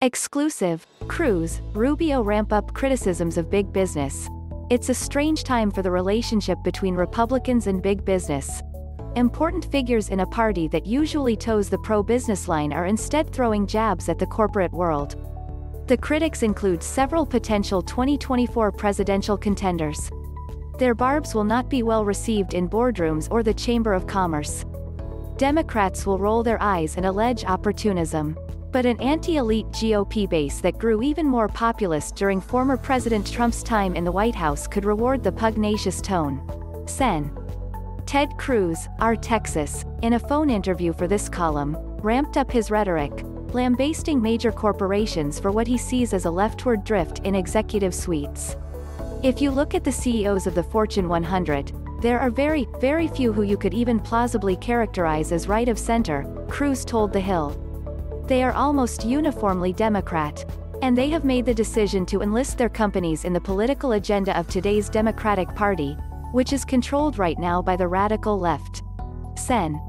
Exclusive, Cruz, Rubio ramp up criticisms of big business. It's a strange time for the relationship between Republicans and big business. Important figures in a party that usually toes the pro-business line are instead throwing jabs at the corporate world. The critics include several potential 2024 presidential contenders. Their barbs will not be well received in boardrooms or the Chamber of Commerce. Democrats will roll their eyes and allege opportunism. But an anti-elite GOP base that grew even more populist during former President Trump's time in the White House could reward the pugnacious tone. Sen. Ted Cruz, R. Texas, in a phone interview for this column, ramped up his rhetoric, lambasting major corporations for what he sees as a leftward drift in executive suites. If you look at the CEOs of the Fortune 100, there are very, very few who you could even plausibly characterize as right of center, Cruz told The Hill. They are almost uniformly Democrat. And they have made the decision to enlist their companies in the political agenda of today's Democratic Party, which is controlled right now by the radical left. Sen.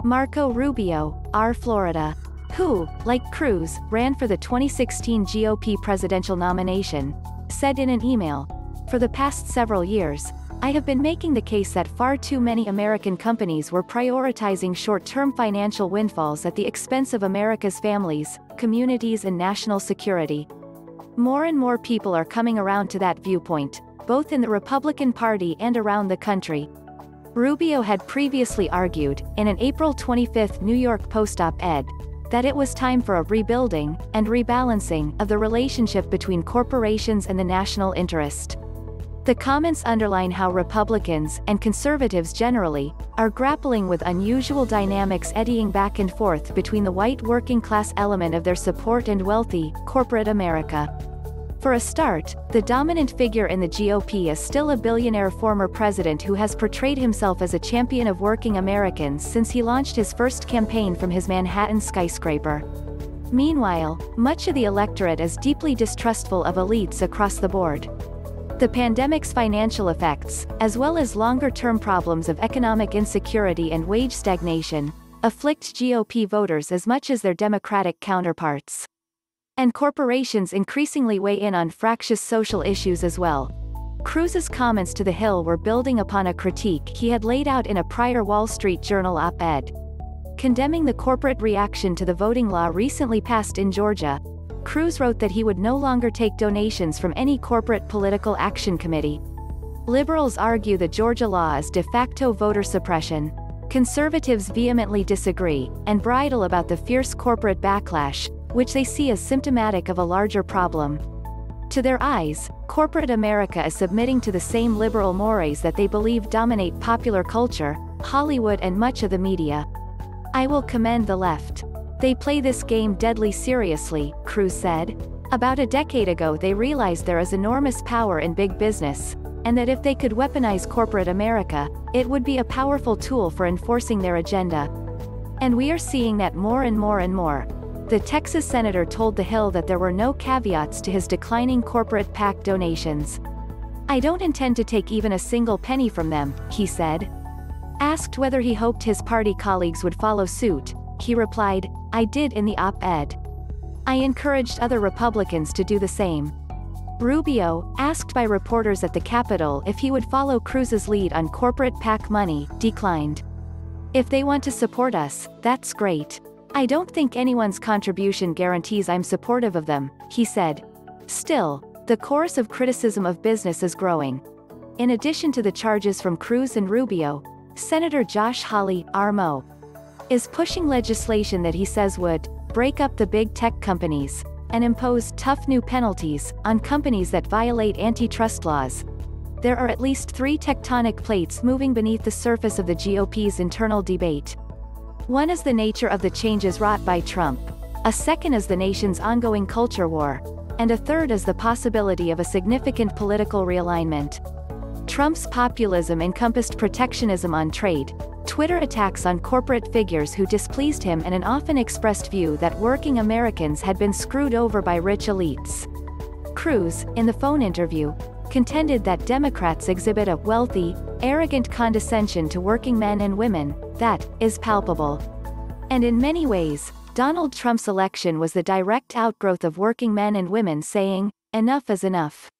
Marco Rubio, R. Florida, who, like Cruz, ran for the 2016 GOP presidential nomination, said in an email, "For the past several years, I have been making the case that far too many American companies were prioritizing short-term financial windfalls at the expense of America's families, communities and national security. More and more people are coming around to that viewpoint, both in the Republican Party and around the country." Rubio had previously argued, in an April 25 New York Post op-ed, that it was time for a rebuilding and rebalancing of the relationship between corporations and the national interest. The comments underline how Republicans, and conservatives generally, are grappling with unusual dynamics eddying back and forth between the white working-class element of their support and wealthy, corporate America. For a start, the dominant figure in the GOP is still a billionaire former president who has portrayed himself as a champion of working Americans since he launched his first campaign from his Manhattan skyscraper. Meanwhile, much of the electorate is deeply distrustful of elites across the board. The pandemic's financial effects, as well as longer-term problems of economic insecurity and wage stagnation, afflict GOP voters as much as their Democratic counterparts. And corporations increasingly weigh in on fractious social issues as well. Cruz's comments to The Hill were building upon a critique he had laid out in a prior Wall Street Journal op-ed. Condemning the corporate reaction to the voting law recently passed in Georgia, Cruz wrote that he would no longer take donations from any corporate political action committee. Liberals argue the Georgia law is de facto voter suppression. Conservatives vehemently disagree, and bridle about the fierce corporate backlash, which they see as symptomatic of a larger problem. To their eyes, corporate America is submitting to the same liberal mores that they believe dominate popular culture, Hollywood and much of the media. "I will commend the left. They play this game deadly seriously," Cruz said. "About a decade ago they realized there is enormous power in big business, and that if they could weaponize corporate America, it would be a powerful tool for enforcing their agenda. And we are seeing that more and more and more." The Texas senator told The Hill that there were no caveats to his declining corporate PAC donations. "I don't intend to take even a single penny from them," he said. Asked whether he hoped his party colleagues would follow suit, he replied, "I did in the op-ed. I encouraged other Republicans to do the same." Rubio, asked by reporters at the Capitol if he would follow Cruz's lead on corporate PAC money, declined. "If they want to support us, that's great. I don't think anyone's contribution guarantees I'm supportive of them," he said. Still, the chorus of criticism of business is growing. In addition to the charges from Cruz and Rubio, Senator Josh Hawley, RMO, is pushing legislation that he says would break up the big tech companies and impose tough new penalties on companies that violate antitrust laws. There are at least three tectonic plates moving beneath the surface of the GOP's internal debate. One is the nature of the changes wrought by Trump, a second is the nation's ongoing culture war, and a third is the possibility of a significant political realignment. Trump's populism encompassed protectionism on trade, Twitter attacks on corporate figures who displeased him, and an often expressed view that working Americans had been screwed over by rich elites. Cruz, in the phone interview, contended that Democrats exhibit a wealthy, arrogant condescension to working men and women that is palpable. And in many ways, Donald Trump's election was the direct outgrowth of working men and women saying, "Enough is enough."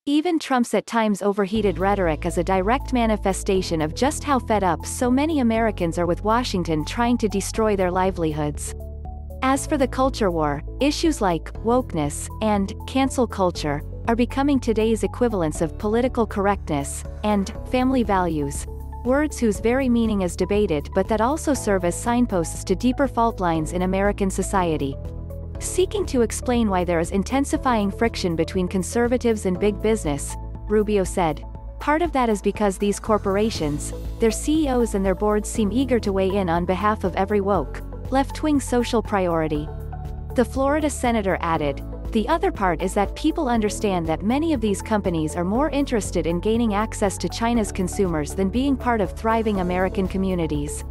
Even Trump's at times overheated rhetoric is a direct manifestation of just how fed up so many Americans are with Washington trying to destroy their livelihoods. As for the culture war, issues like wokeness and cancel culture are becoming today's equivalents of political correctness and family values, words whose very meaning is debated but that also serve as signposts to deeper fault lines in American society. Seeking to explain why there is intensifying friction between conservatives and big business, Rubio said, "Part of that is because these corporations, their CEOs and their boards seem eager to weigh in on behalf of every woke, left-wing social priority." The Florida senator added, "The other part is that people understand that many of these companies are more interested in gaining access to China's consumers than being part of thriving American communities."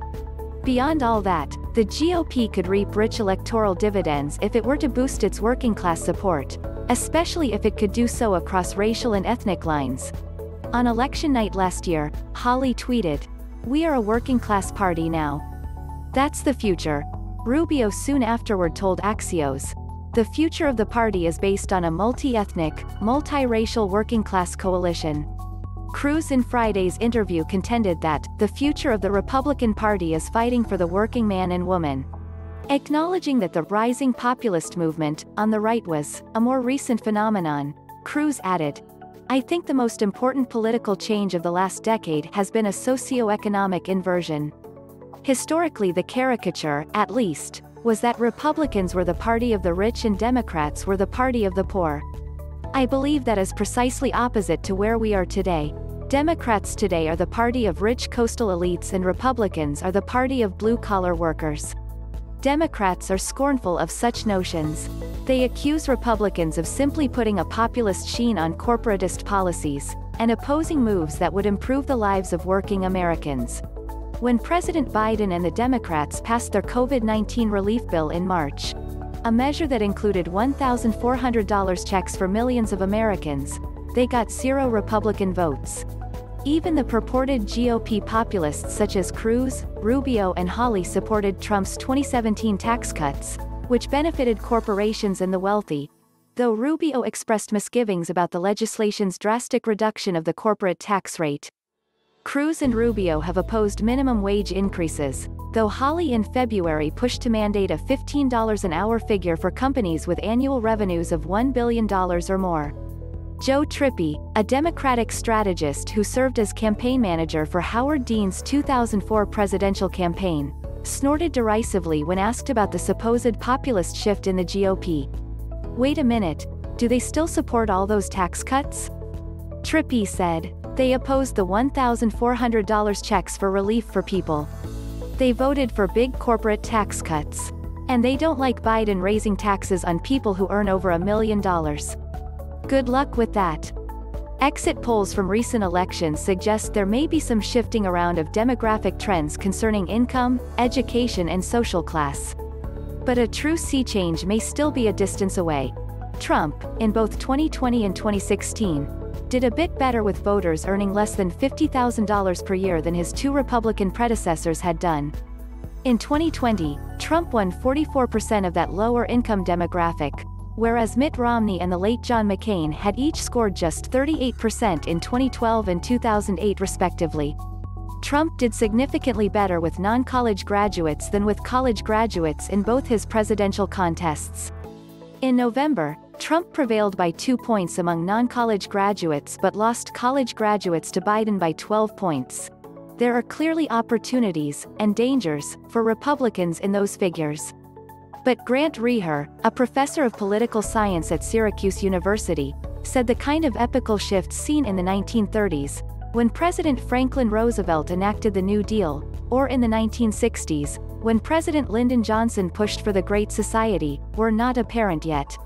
Beyond all that, the GOP could reap rich electoral dividends if it were to boost its working-class support, especially if it could do so across racial and ethnic lines. On election night last year, Hawley tweeted, "We are a working-class party now. That's the future." Rubio soon afterward told Axios, "The future of the party is based on a multi-ethnic, multi-racial working-class coalition." Cruz in Friday's interview contended that the future of the Republican Party is fighting for the working man and woman. Acknowledging that the rising populist movement on the right was a more recent phenomenon, Cruz added, "I think the most important political change of the last decade has been a socio-economic inversion. Historically, the caricature, at least, was that Republicans were the party of the rich and Democrats were the party of the poor. I believe that is precisely opposite to where we are today. Democrats today are the party of rich coastal elites and Republicans are the party of blue-collar workers. Democrats are scornful of such notions. They accuse Republicans of simply putting a populist sheen on corporatist policies, and opposing moves that would improve the lives of working Americans." When President Biden and the Democrats passed their COVID-19 relief bill in March, a measure that included $1,400 checks for millions of Americans, they got 0 Republican votes. Even the purported GOP populists such as Cruz, Rubio and Hawley supported Trump's 2017 tax cuts, which benefited corporations and the wealthy, though Rubio expressed misgivings about the legislation's drastic reduction of the corporate tax rate. Cruz and Rubio have opposed minimum wage increases, though Hawley in February pushed to mandate a $15 an hour figure for companies with annual revenues of $1 billion or more. Joe Trippi, a Democratic strategist who served as campaign manager for Howard Dean's 2004 presidential campaign, snorted derisively when asked about the supposed populist shift in the GOP. "Wait a minute, do they still support all those tax cuts?" Trippi said, "They opposed the $1,400 checks for relief for people. They voted for big corporate tax cuts. And they don't like Biden raising taxes on people who earn over $1 million. Good luck with that." Exit polls from recent elections suggest there may be some shifting around of demographic trends concerning income, education and social class. But a true sea change may still be a distance away. Trump, in both 2020 and 2016, did a bit better with voters earning less than $50,000 per year than his 2 Republican predecessors had done. In 2020, Trump won 44% of that lower-income demographic, whereas Mitt Romney and the late John McCain had each scored just 38% in 2012 and 2008 respectively. Trump did significantly better with non-college graduates than with college graduates in both his presidential contests. In November, Trump prevailed by 2 points among non-college graduates but lost college graduates to Biden by 12 points. There are clearly opportunities, and dangers, for Republicans in those figures. But Grant Reher, a professor of political science at Syracuse University, said the kind of epochal shift seen in the 1930s, when President Franklin Roosevelt enacted the New Deal, or in the 1960s, when President Lyndon Johnson pushed for the Great Society, were not apparent yet.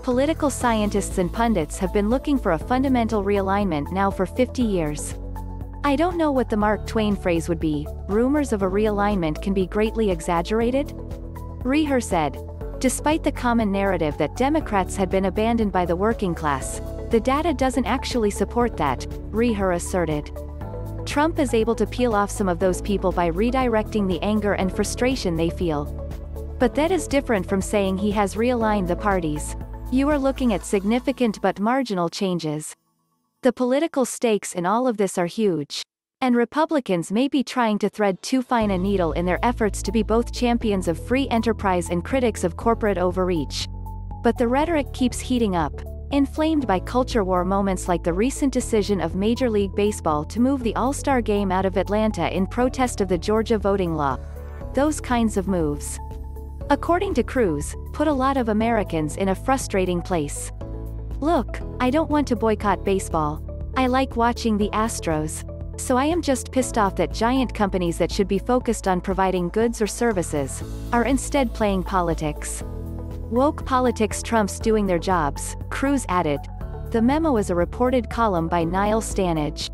Political scientists and pundits have been looking for a fundamental realignment now for 50 years. I don't know what the Mark Twain phrase would be, rumors of a realignment can be greatly exaggerated? Reher said, despite the common narrative that Democrats had been abandoned by the working class, the data doesn't actually support that, Reher asserted. Trump is able to peel off some of those people by redirecting the anger and frustration they feel. But that is different from saying he has realigned the parties. You are looking at significant but marginal changes. The political stakes in all of this are huge. And Republicans may be trying to thread too fine a needle in their efforts to be both champions of free enterprise and critics of corporate overreach. But the rhetoric keeps heating up, inflamed by culture war moments like the recent decision of Major League Baseball to move the All-Star Game out of Atlanta in protest of the Georgia voting law. Those kinds of moves, according to Cruz, put a lot of Americans in a frustrating place. Look, I don't want to boycott baseball. I like watching the Astros. So I am just pissed off that giant companies that should be focused on providing goods or services are instead playing politics. Woke politics trumps doing their jobs, Cruz added. The memo is a reported column by Niall Stanage.